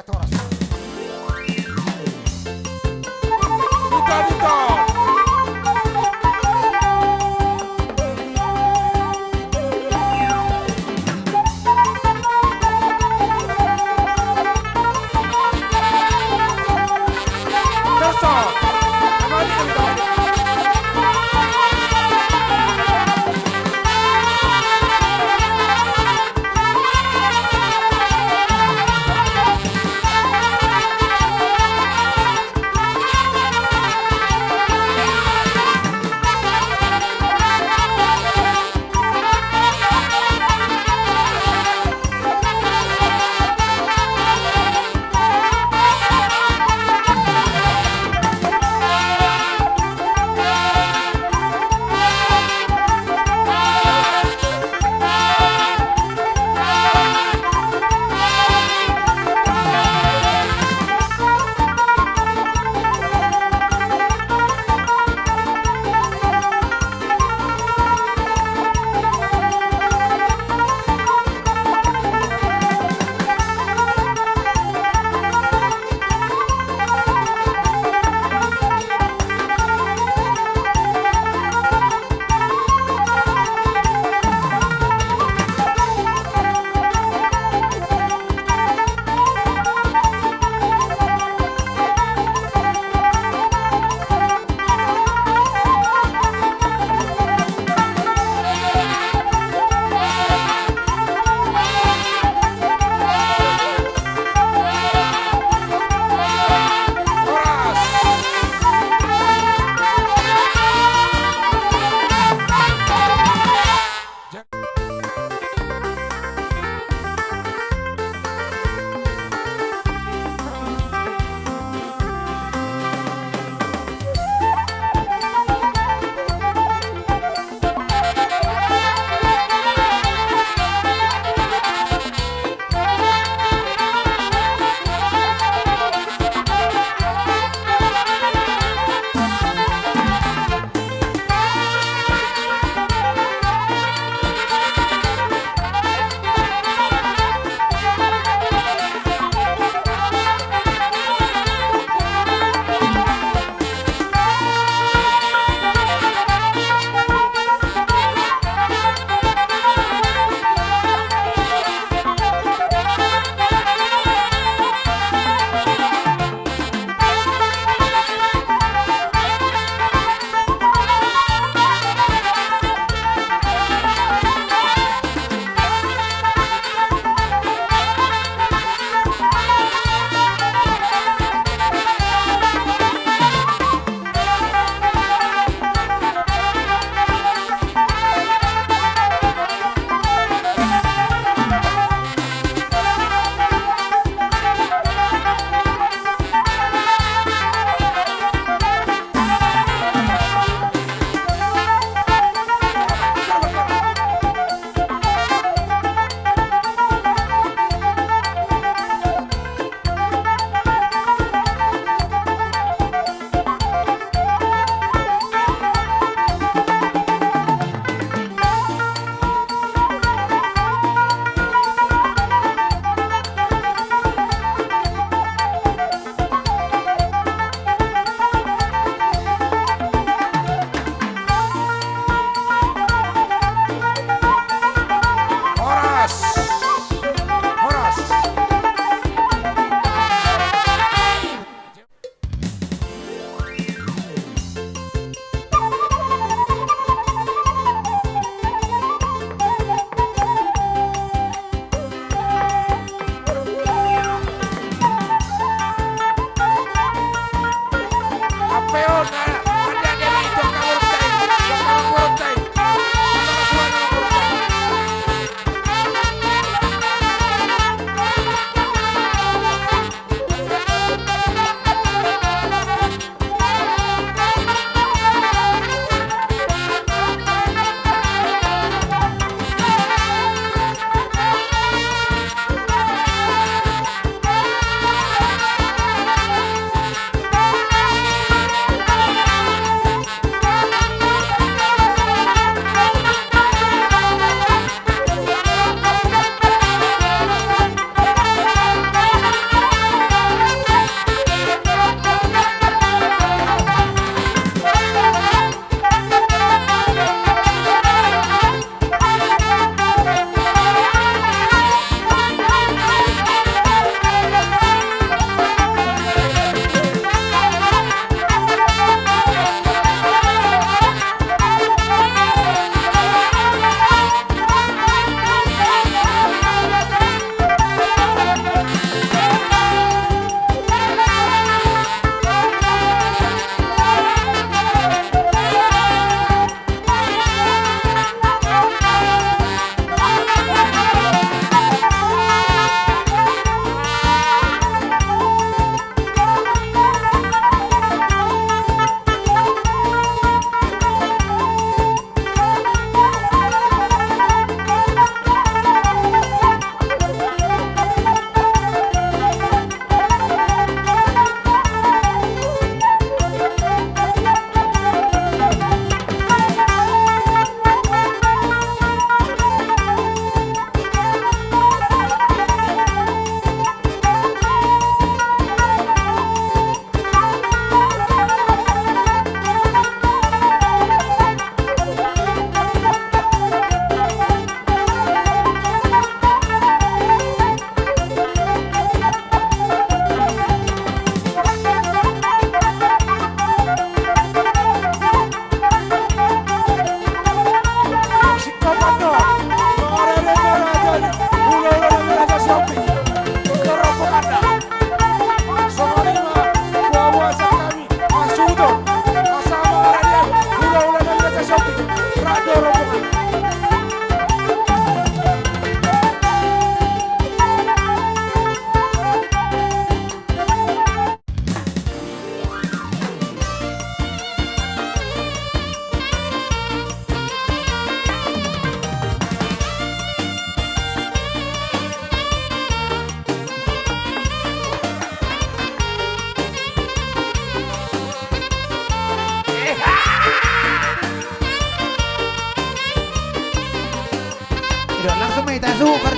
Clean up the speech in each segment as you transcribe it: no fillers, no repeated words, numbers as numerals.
Toros. Buta buta. Terso. Amali buta.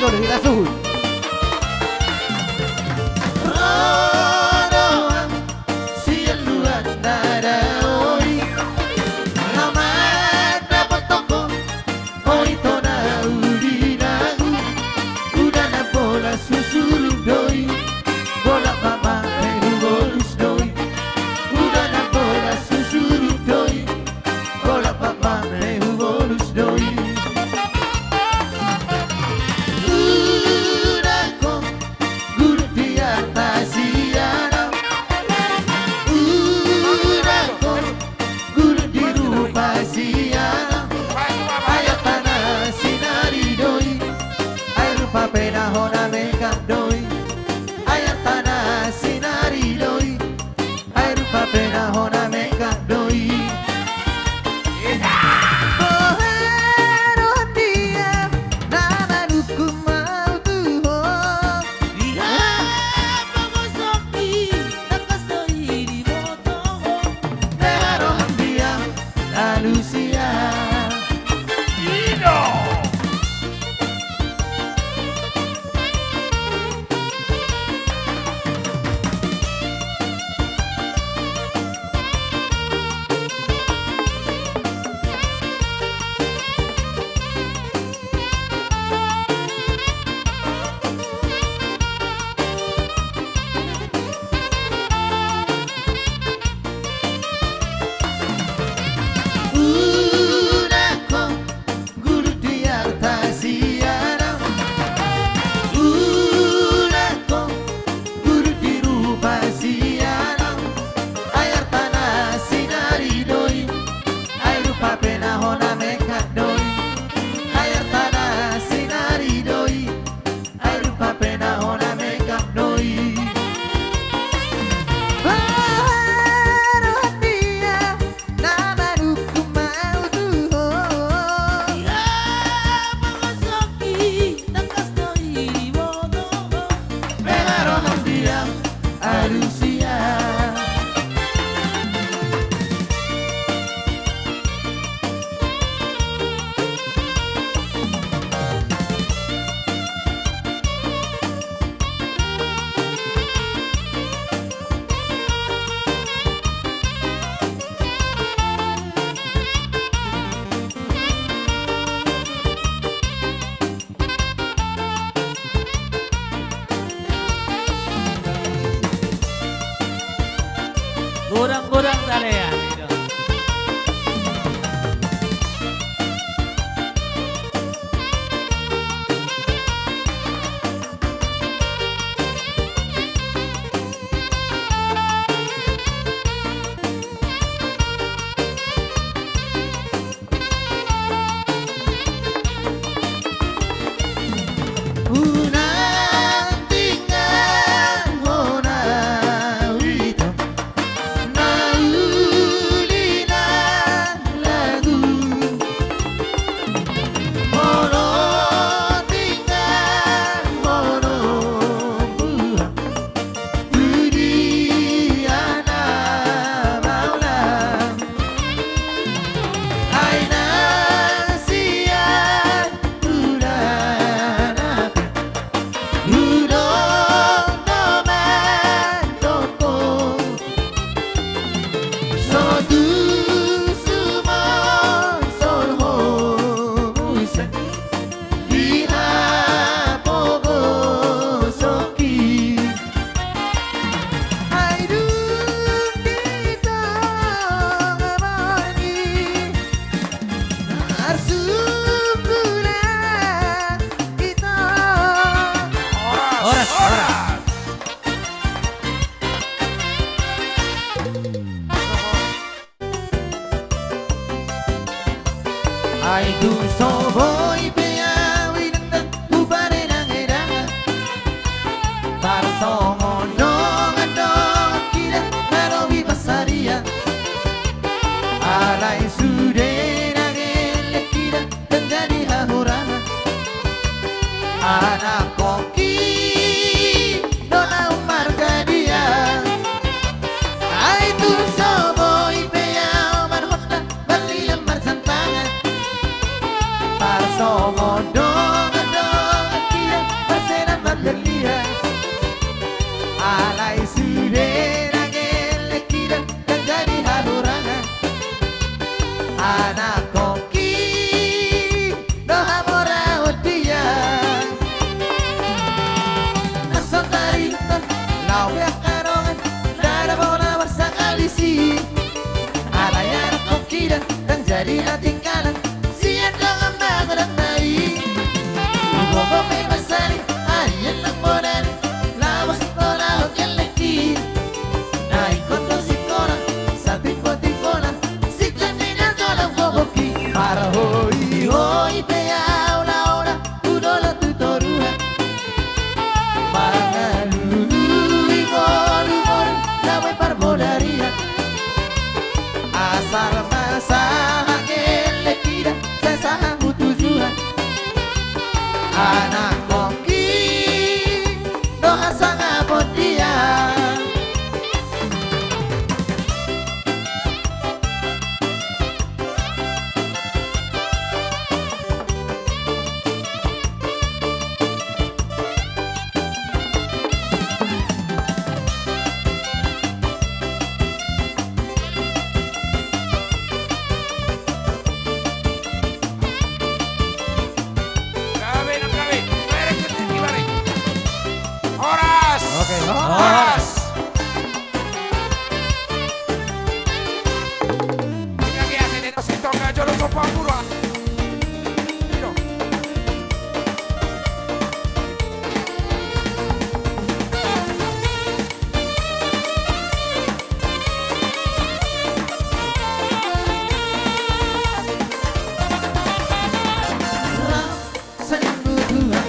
Iko deh kita suhu. Pena hona mega doi ayat tanah sinari doi air rupa pena hona mega doi Bohero dia nama dukung mau tuh dia pengosoki takas doi di moto Bohero dia lalu siang Kurang-kurang tadi ya. Ai tu so voi pea winda upare nang edanga Para somo no ando kira pero vi pasaria Alai sude nagel kira tengani hahura Anak koki dona marga dia Ai tu so voi pea marhota bali marsantangan Para Kau pihak karongan Dada bona bersakalisi Alaya kau kira Dan jadi tinggalan Sian dengan bago dan naik Gogo may masari Ariyan lang mo na Lawas ko na ho keleki Naikoto si Kona Sa tipo na Siklan din ang dolang boboki Para hoi hoi Pea ula ula Udola tutoruha Mga lulu Igor igor Laway parmolaria Asal masaha kelekida Sa sahang utujuhan Anak koki doa sangat dia Kawin ang kawin. Merek ka din gimana? Oras. Oke, Oras. Venga que hace de si toca yo lo sopo a puro. Tiro. Saling berdua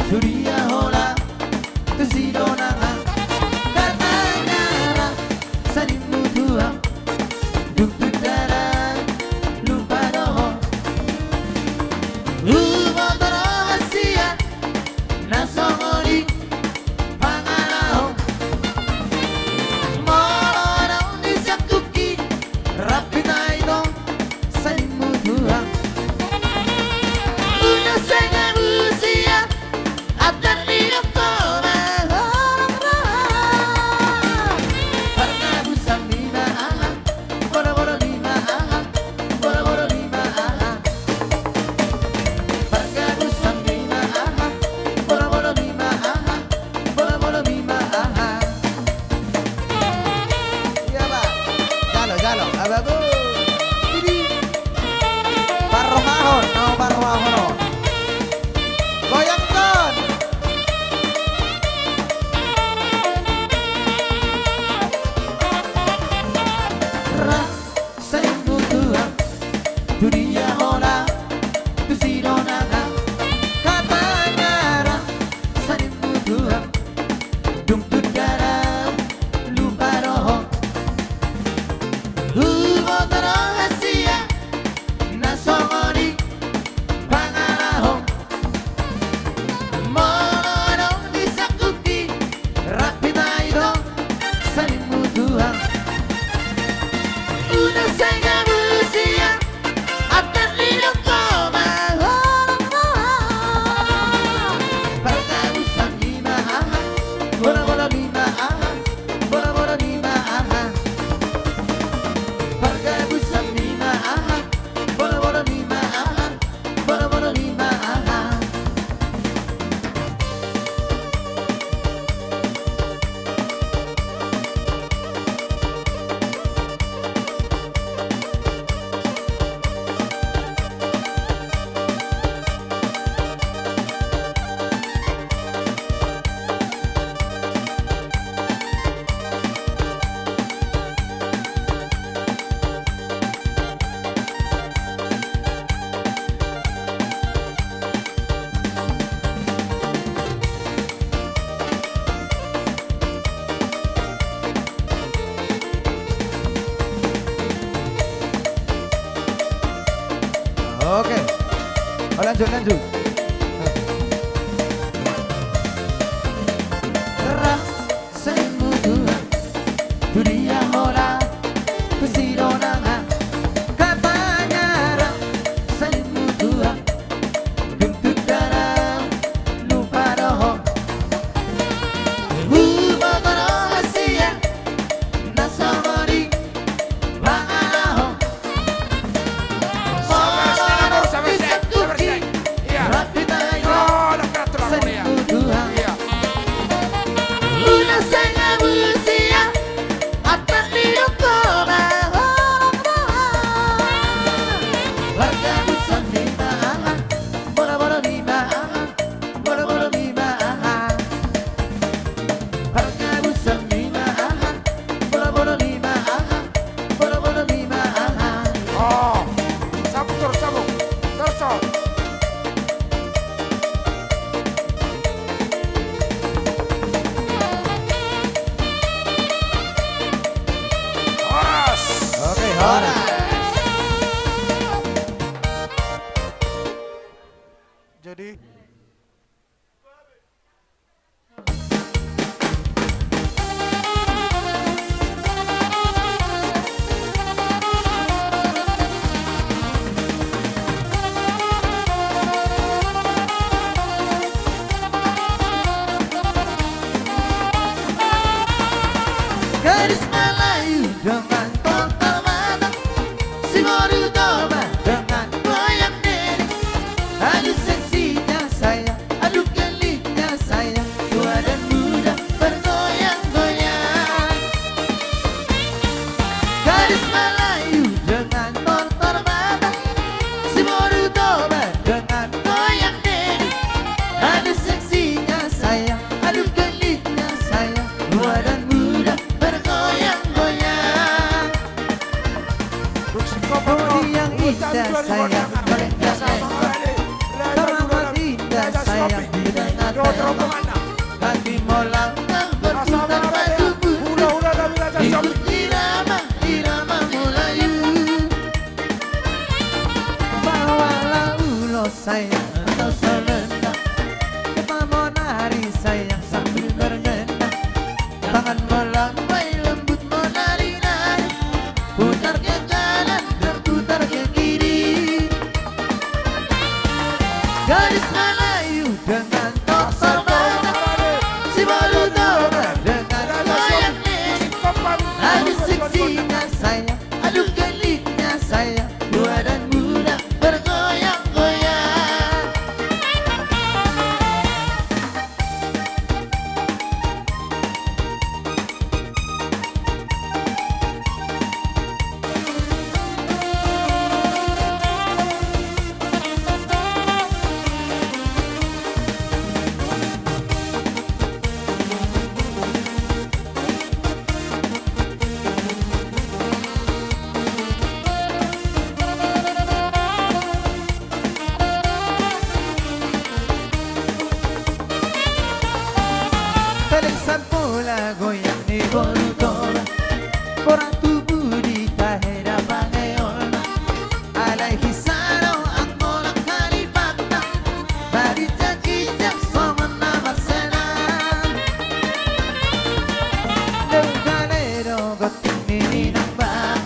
Duria hola Kesidonangan Katanya lah Saling berdua Duk-duk darah Lupa doho Motor rahasia Nasongoli Pangalaho Molorong disakuki Rapi naito Saling berdua Una sega Rusia Atar nino toma Parna busang lima aha Boro-boro lima aha Boro-boro lima aha Parna busang lima aha Boro-boro lima aha Boro-boro lima aha Iya pak Jalo abago Jadi Parrohahon No parrohahon Goyang ton Saling berdua Dunia hola Kesidonangan Katanya lah Saling berdua Dungtut darah Lupa roho Motor rahasia Nasongoni Pangalaho Molorong disakuki Rapi naito Saling berdua Una sega Rusia Atar nino toma Parna busang lima aha Boro-boro lima aha Boro-boro lima aha Parna busang lima aha Boro-boro lima aha Boro-boro lima aha Oke. Oh, lanjut. Gerah saling berdua Dunia hola Kesidonangan Katanya lah Saling berdua Dungtut darah Lupa doho Motor rahasia Nasongoni Pangalaho Sabar, sabar, sabar, sabar. Iya. Gadis Melayu dengan total mata, si baru coba dengan goyang diri. Aduh seksinya saya, aduh gelitnya saya, tua dan muda bergoyang-goyang. Gadis Melayu dengan total mata, si baru coba dengan goyang diri. Aduh seksinya saya, aduh gelitnya saya, tua dan muda bergoyang-goyang. Oh yang indah sayang, mereka teramat indah sayang di tengah-tengah hati molang yang berputar pada tubuh. Ikut irama Melayu, bawalah ulo sayang atau selendang, kita mau nari sayang sambil berenang. Tangan melambai lembut menari-nari, putar ke kanan dan putar ke kiri. Gadis Melayu dengan total mata, si baru coba dengan goyang diri. Aduh seksinya saya, aduh gelitnya saya, tua dan muda bergoyang-goyang. Balik sampula goyang ni borutola, orang tubuh di tahera bangeona. Alaihi salam ang molang kalipata, bari jajijak soman nama senang. Dengkalero goting nini nambang,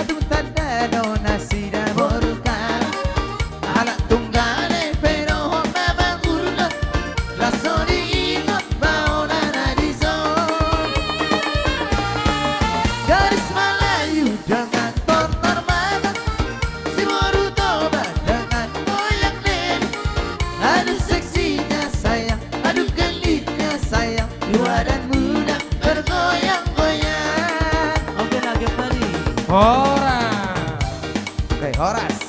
atung tadano nasida borukan. Anak tunggale pero homa bangurna, laso diingot baona nadison. Gadis Melayu dengan total mata, si baru coba dengan goyang diri. Aduh seksinya sayang, aduh gelitnya sayang, tua dan muda bergoyang-goyang. Oke lagi Pari. Ora. Oke, Horas.